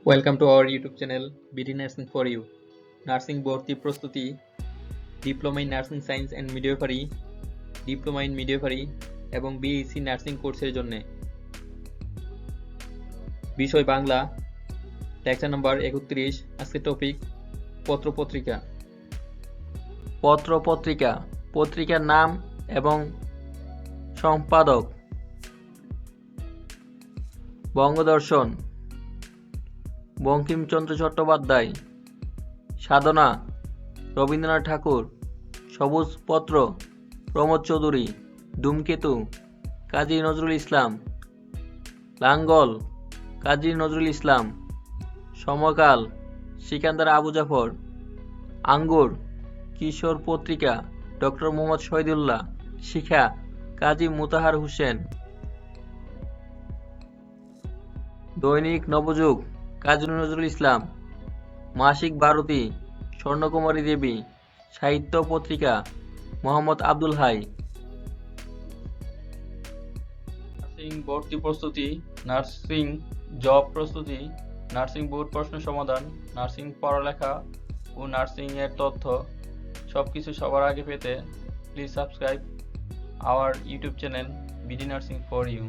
Welcome to our YouTube channel BD Narsing for you. Narsing Vorti Prostuti, Diploma in Nursing Science and Midwifery, Diploma in Midwifery এবং BSc nursing কোর্সের জন্য। বিষয় Bangla, lecture number 31। আজকের topic পত্রপত্রিকা। পত্রপত্রিকা, পত্রিকার নাম এবং সম্পাদক। বঙ্গদর্শন, বঙ্কিমচন্দ্র চট্টোপাধ্যায়। সাধনা, রবীন্দ্রনাথ ঠাকুর। সবুজ পত্র, প্রমোদ চৌধুরী। ধূমকেতু, কাজী নজরুল ইসলাম। লাঙ্গল, কাজী নজরুল ইসলাম। সমকাল, সিকান্দার আবু জাফর। আঙ্গুর, কিশোর পত্রিকা, ডক্টর মোহাম্মদ শহীদুল্লাহ। শিখা, কাজী মুতাহার হোসেন। দৈনিক নবযুগ, কাজী নজরুল ইসলাম। মাসিক ভারতী, স্বর্ণকুমারী দেবী। সাহিত্য পত্রিকা, মোহাম্মদ আব্দুল হাই। নার্সিং ভর্তি প্রস্তুতি, নার্সিং জব প্রস্তুতি, নার্সিং বোর্ড প্রশ্ন সমাধান, নার্সিং পড়ালেখা ও নার্সিং এর তথ্য সবকিছু সবার আগে পেতে please subscribe our YouTube channel BD nursing for you.